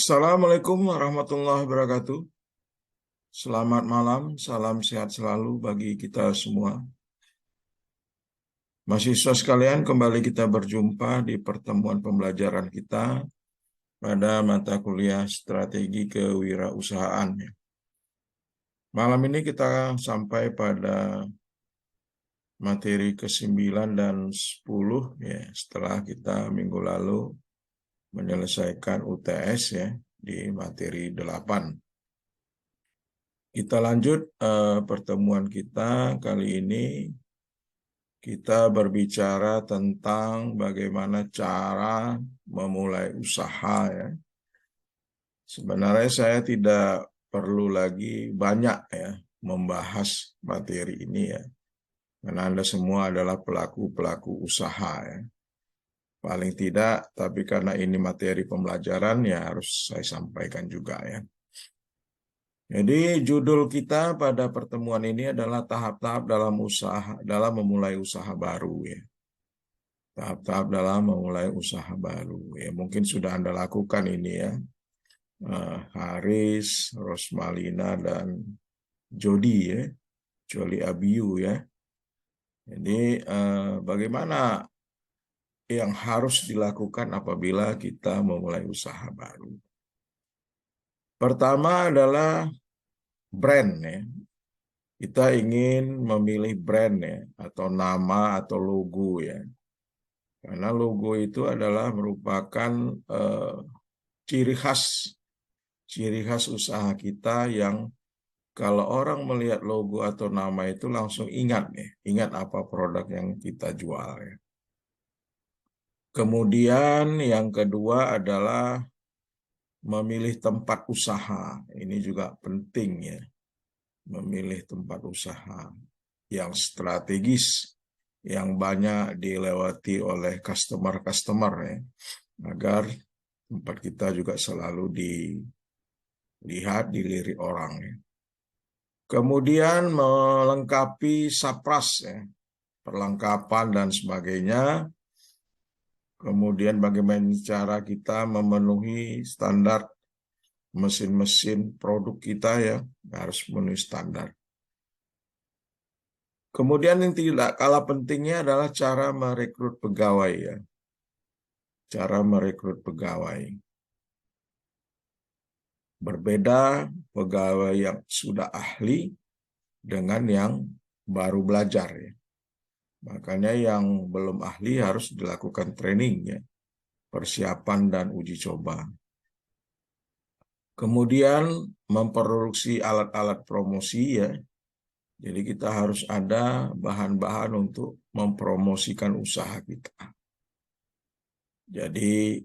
Assalamualaikum warahmatullahi wabarakatuh. Selamat malam, salam sehat selalu bagi kita semua. Mahasiswa sekalian, kembali kita berjumpa di pertemuan pembelajaran kita pada mata kuliah strategi kewirausahaan. Malam ini kita sampai pada materi ke-9 dan 10 ya, setelah kita minggu lalu menyelesaikan UTS ya di materi 8. Kita lanjut pertemuan kita kali ini. Kita berbicara tentang bagaimana cara memulai usaha ya. Sebenarnya saya tidak perlu lagi banyak ya membahas materi ini ya. Karena Anda semua adalah pelaku-pelaku usaha ya. Paling tidak, tapi karena ini materi pembelajaran ya harus saya sampaikan juga ya. Jadi judul kita pada pertemuan ini adalah tahap-tahap dalam memulai usaha baru ya. Tahap-tahap dalam memulai usaha baru ya. Mungkin sudah Anda lakukan ini ya. Haris, Rosmalina dan Jody ya. Joli Abiu ya. Jadi bagaimana yang harus dilakukan apabila kita memulai usaha baru? Pertama adalah brand ya. Kita ingin memilih brand ya, atau nama atau logo ya. Karena logo itu adalah merupakan ciri khas usaha kita yang kalau orang melihat logo atau nama itu langsung ingat ya, ingat apa produk yang kita jual ya. Kemudian yang kedua adalah memilih tempat usaha. Ini juga penting ya. Memilih tempat usaha yang strategis, yang banyak dilewati oleh customer ya, agar tempat kita juga selalu dilirik orang ya. Kemudian melengkapi sapras ya, perlengkapan dan sebagainya. Kemudian bagaimana cara kita memenuhi standar mesin-mesin produk kita ya, harus memenuhi standar. Kemudian yang tidak kalah pentingnya adalah cara merekrut pegawai ya. Cara merekrut pegawai. Berbeda pegawai yang sudah ahli dengan yang baru belajar ya. Makanya yang belum ahli harus dilakukan training ya. Persiapan dan uji coba. Kemudian memproduksi alat-alat promosi ya. Jadi kita harus ada bahan-bahan untuk mempromosikan usaha kita. Jadi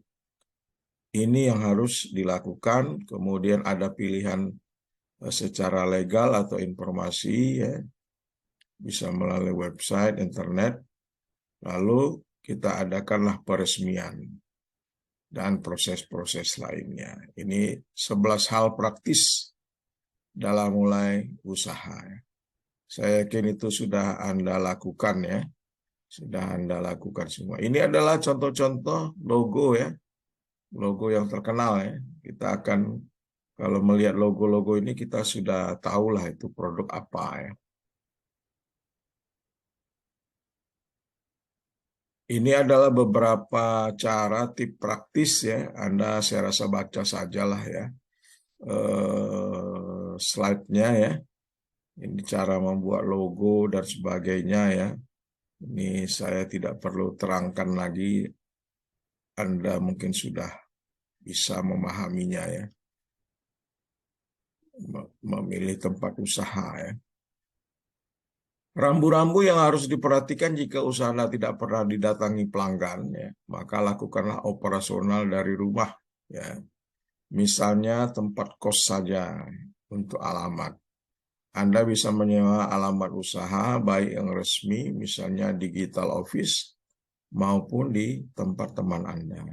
ini yang harus dilakukan. Kemudian ada pilihan secara legal atau informasi ya. Bisa melalui website, internet. Lalu kita adakanlah peresmian dan proses-proses lainnya. Ini 11 hal praktis dalam mulai usaha. Saya yakin itu sudah Anda lakukan ya. Sudah Anda lakukan semua. Ini adalah contoh-contoh logo ya. Logo yang terkenal ya. Kita akan, kalau melihat logo-logo ini kita sudah tahulah itu produk apa ya. Ini adalah beberapa cara tip praktis ya. Anda saya rasa baca sajalah ya. Slide-nya ya. Ini cara membuat logo dan sebagainya ya. Ini saya tidak perlu terangkan lagi. Anda mungkin sudah bisa memahaminya ya. Memilih tempat usaha ya. Rambu-rambu yang harus diperhatikan jika usaha Anda tidak pernah didatangi pelanggan ya, maka lakukanlah operasional dari rumah ya. Misalnya tempat kos saja untuk alamat. Anda bisa menyewa alamat usaha baik yang resmi, misalnya digital office, maupun di tempat teman Anda.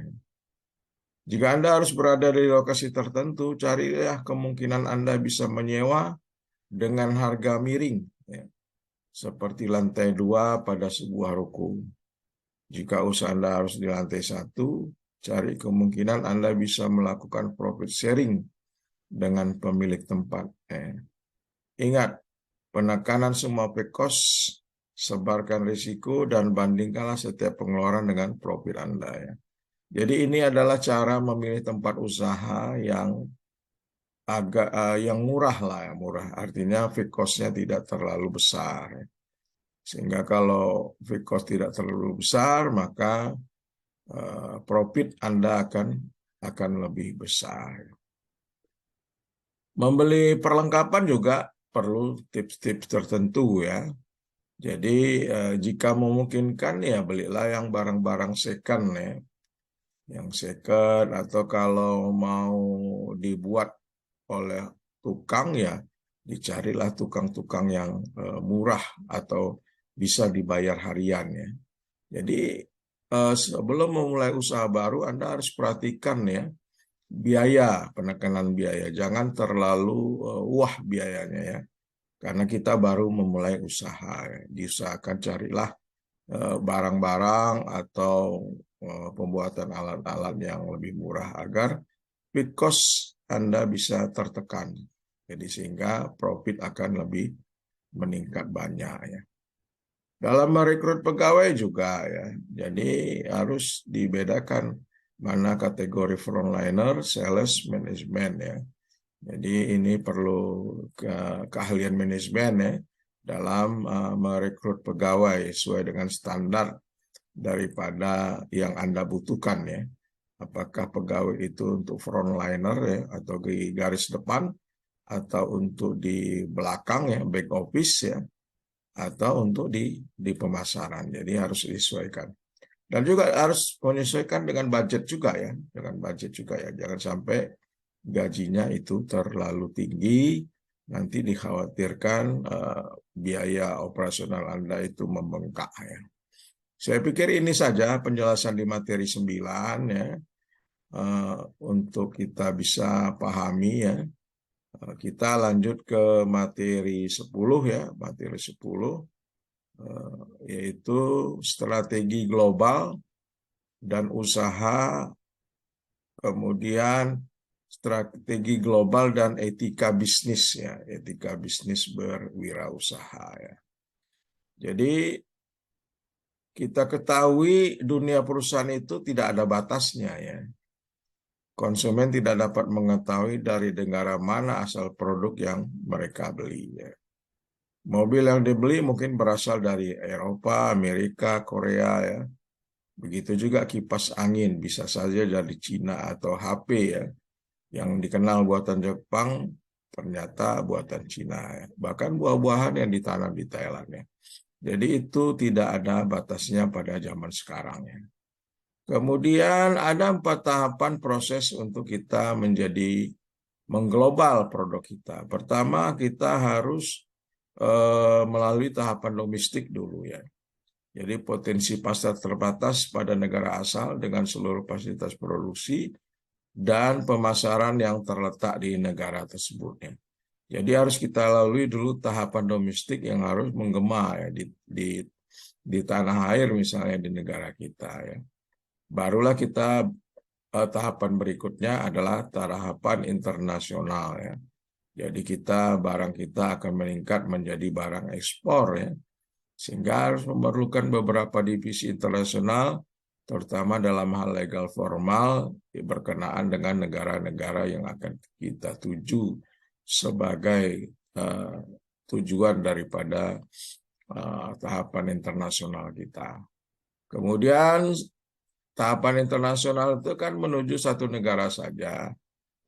Jika Anda harus berada di lokasi tertentu, carilah kemungkinan Anda bisa menyewa dengan harga miring, ya, seperti lantai 2 pada sebuah ruko. Jika usaha Anda harus di lantai 1, cari kemungkinan Anda bisa melakukan profit sharing dengan pemilik tempat. Ingat, penekanan semua pay cost, sebarkan risiko, dan bandingkanlah setiap pengeluaran dengan profit Anda. Ya. Jadi ini adalah cara memilih tempat usaha yang agak yang murah lah, ya, murah. Artinya fixed cost-nya tidak terlalu besar. Ya. Sehingga kalau fixed cost tidak terlalu besar, maka profit Anda akan lebih besar. Membeli perlengkapan juga perlu tips-tips tertentu ya. Jadi jika memungkinkan ya belilah yang barang-barang second ya. Yang second atau kalau mau dibuat oleh tukang ya dicarilah tukang-tukang yang murah atau bisa dibayar harian ya. Jadi sebelum memulai usaha baru Anda harus perhatikan ya biaya, penekanan biaya. Jangan terlalu wah biayanya ya. Karena kita baru memulai usaha. Ya. Diusahakan carilah barang-barang atau pembuatan alat-alat yang lebih murah agar fixed cost Anda bisa tertekan. Jadi sehingga profit akan lebih meningkat banyak ya. Dalam merekrut pegawai juga ya. Jadi harus dibedakan mana kategori frontliner, sales, manajemen ya. Jadi ini perlu keahlian manajemen ya dalam merekrut pegawai sesuai dengan standar daripada yang Anda butuhkan ya. Apakah pegawai itu untuk frontliner ya atau di garis depan atau untuk di belakang ya back office ya atau untuk di pemasaran. Jadi harus disesuaikan. Dan juga harus menyesuaikan dengan budget juga ya, dengan budget juga ya. Jangan sampai gajinya itu terlalu tinggi, nanti dikhawatirkan biaya operasional Anda itu membengkak ya. Saya pikir ini saja penjelasan di materi 9 ya, untuk kita bisa pahami ya. Kita lanjut ke materi 10 ya, materi 10 yaitu strategi global dan usaha, kemudian strategi global dan etika bisnis ya, etika bisnis berwirausaha ya. Jadi kita ketahui dunia perusahaan itu tidak ada batasnya ya. Konsumen tidak dapat mengetahui dari negara mana asal produk yang mereka beli ya. Mobil yang dibeli mungkin berasal dari Eropa, Amerika, Korea ya. Begitu juga kipas angin bisa saja dari Cina atau HP ya. Yang dikenal buatan Jepang ternyata buatan Cina ya. Bahkan buah-buahan yang ditanam di Thailand ya. Jadi itu tidak ada batasnya pada zaman sekarang ya. Kemudian ada 4 tahapan proses untuk kita menjadi mengglobal produk kita. Pertama kita harus melalui tahapan domestik dulu ya. Jadi potensi pasar terbatas pada negara asal dengan seluruh fasilitas produksi dan pemasaran yang terletak di negara tersebut ya. Jadi harus kita lalui dulu tahapan domestik yang harus menggema ya di tanah air misalnya di negara kita ya. Barulah kita tahapan berikutnya adalah tahapan internasional ya. Jadi barang kita akan meningkat menjadi barang ekspor ya. Sehingga harus memerlukan beberapa divisi internasional terutama dalam hal legal formal berkenaan dengan negara-negara yang akan kita tuju sebagai tujuan daripada tahapan internasional kita. Kemudian tahapan internasional itu kan menuju satu negara saja.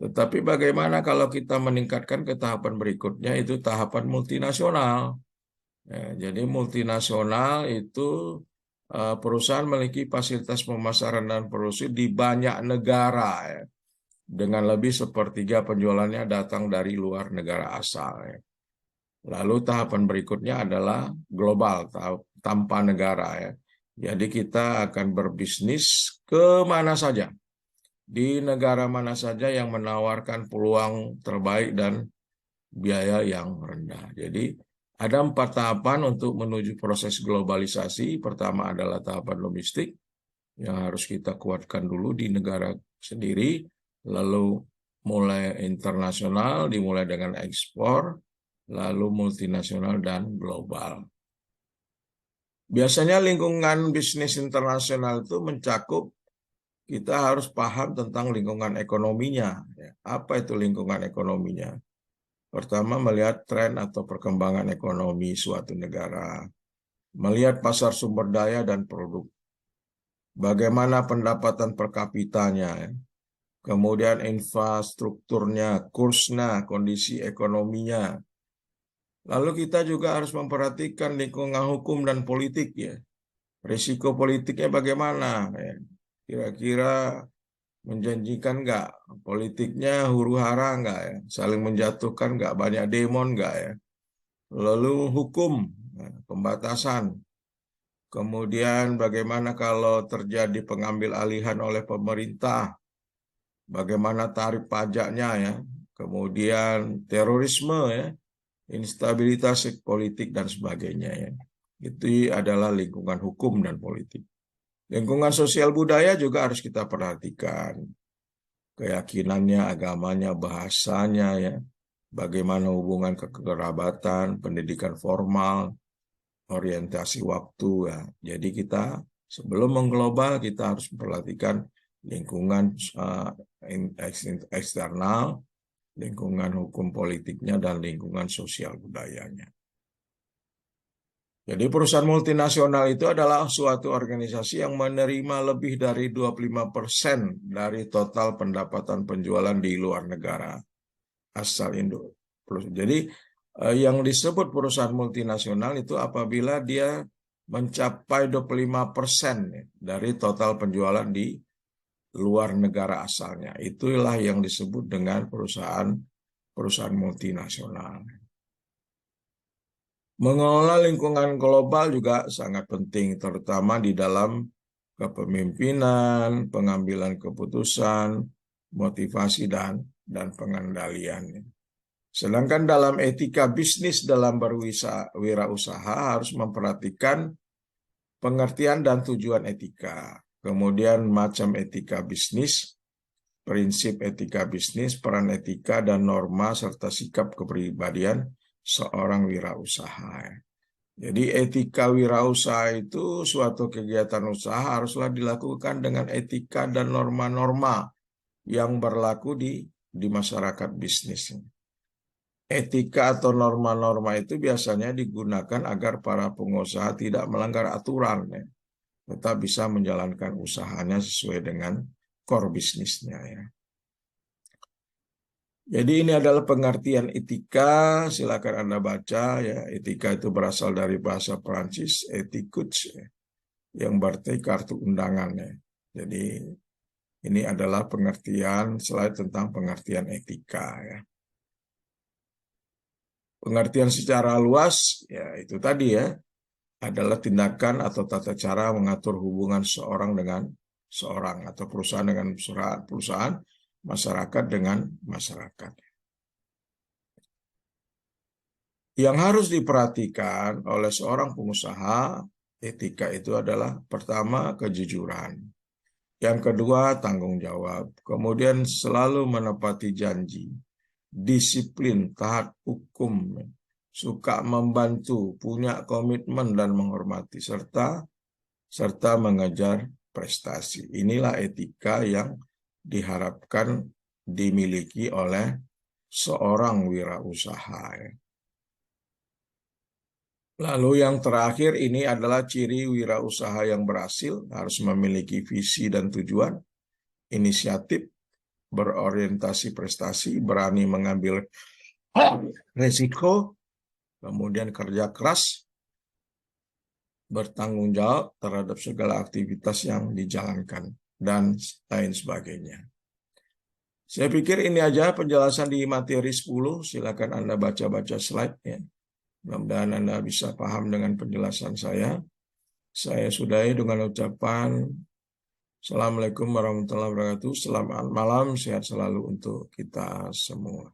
Tetapi bagaimana kalau kita meningkatkan ke tahapan berikutnya, itu tahapan multinasional. Ya, jadi multinasional itu perusahaan memiliki fasilitas pemasaran dan produksi di banyak negara. Ya. Dengan lebih sepertiga penjualannya datang dari luar negara asal. Ya. Lalu tahapan berikutnya adalah global, tanpa negara. Ya. Jadi kita akan berbisnis ke mana saja, di negara mana saja yang menawarkan peluang terbaik dan biaya yang rendah. Jadi ada 4 tahapan untuk menuju proses globalisasi. Pertama adalah tahapan domestik, yang harus kita kuatkan dulu di negara sendiri, lalu mulai internasional, dimulai dengan ekspor, lalu multinasional dan global. Biasanya lingkungan bisnis internasional itu mencakup, kita harus paham tentang lingkungan ekonominya. Apa itu lingkungan ekonominya? Pertama, melihat tren atau perkembangan ekonomi suatu negara, melihat pasar sumber daya dan produk, bagaimana pendapatan per kapitanya, kemudian infrastrukturnya, kursnya, kondisi ekonominya. Lalu kita juga harus memperhatikan lingkungan hukum dan politik ya. Risiko politiknya bagaimana? Kira-kira menjanjikan nggak? Politiknya huru-hara nggak ya? Saling menjatuhkan nggak? Banyak demon nggak ya? Lalu hukum, pembatasan. Kemudian bagaimana kalau terjadi pengambil alihan oleh pemerintah? Bagaimana tarif pajaknya ya? Kemudian terorisme ya, instabilitas politik dan sebagainya ya. Itu adalah lingkungan hukum dan politik. Lingkungan sosial budaya juga harus kita perhatikan. Keyakinannya, agamanya, bahasanya ya. Bagaimana hubungan kekerabatan, pendidikan formal, orientasi waktu ya. Jadi kita sebelum mengglobal kita harus memperhatikan lingkungan eksternal, lingkungan hukum politiknya, dan lingkungan sosial budayanya. Jadi perusahaan multinasional itu adalah suatu organisasi yang menerima lebih dari 25% dari total pendapatan penjualan di luar negara asal Indo. Jadi yang disebut perusahaan multinasional itu apabila dia mencapai 25% dari total penjualan di luar negara asalnya. Itulah yang disebut dengan perusahaan multinasional. Mengelola lingkungan global juga sangat penting, terutama di dalam kepemimpinan, pengambilan keputusan, motivasi, dan pengendalian. Sedangkan dalam etika bisnis dalam berwirausaha harus memperhatikan pengertian dan tujuan etika. Kemudian macam etika bisnis, prinsip etika bisnis, peran etika dan norma serta sikap kepribadian seorang wirausaha. Jadi etika wirausaha itu suatu kegiatan usaha haruslah dilakukan dengan etika dan norma-norma yang berlaku di masyarakat bisnis. Etika atau norma-norma itu biasanya digunakan agar para pengusaha tidak melanggar aturan, ya, tetap bisa menjalankan usahanya sesuai dengan core bisnisnya. Ya. Jadi ini adalah pengertian etika, silakan Anda baca ya. Etika itu berasal dari bahasa Prancis, éthique, ya, yang berarti kartu undangan ya. Jadi ini adalah pengertian slide tentang pengertian etika ya. Pengertian secara luas ya itu tadi ya, adalah tindakan atau tata cara mengatur hubungan seorang dengan seorang atau perusahaan dengan perusahaan, masyarakat dengan masyarakat. Yang harus diperhatikan oleh seorang pengusaha, etika itu adalah pertama kejujuran, yang kedua tanggung jawab, kemudian selalu menepati janji, disiplin, taat hukum, suka membantu, punya komitmen dan menghormati, serta mengejar prestasi. Inilah etika yang diharapkan dimiliki oleh seorang wirausaha. Lalu yang terakhir ini adalah ciri wirausaha yang berhasil, harus memiliki visi dan tujuan, inisiatif, berorientasi prestasi, berani mengambil risiko, kemudian kerja keras, bertanggung jawab terhadap segala aktivitas yang dijalankan, dan lain sebagainya. Saya pikir ini aja penjelasan di materi 10, silakan Anda baca-baca slide-nya. Mudah-mudahan Anda bisa paham dengan penjelasan saya. Saya sudahi dengan ucapan Assalamualaikum warahmatullahi wabarakatuh. Selamat malam, sehat selalu untuk kita semua.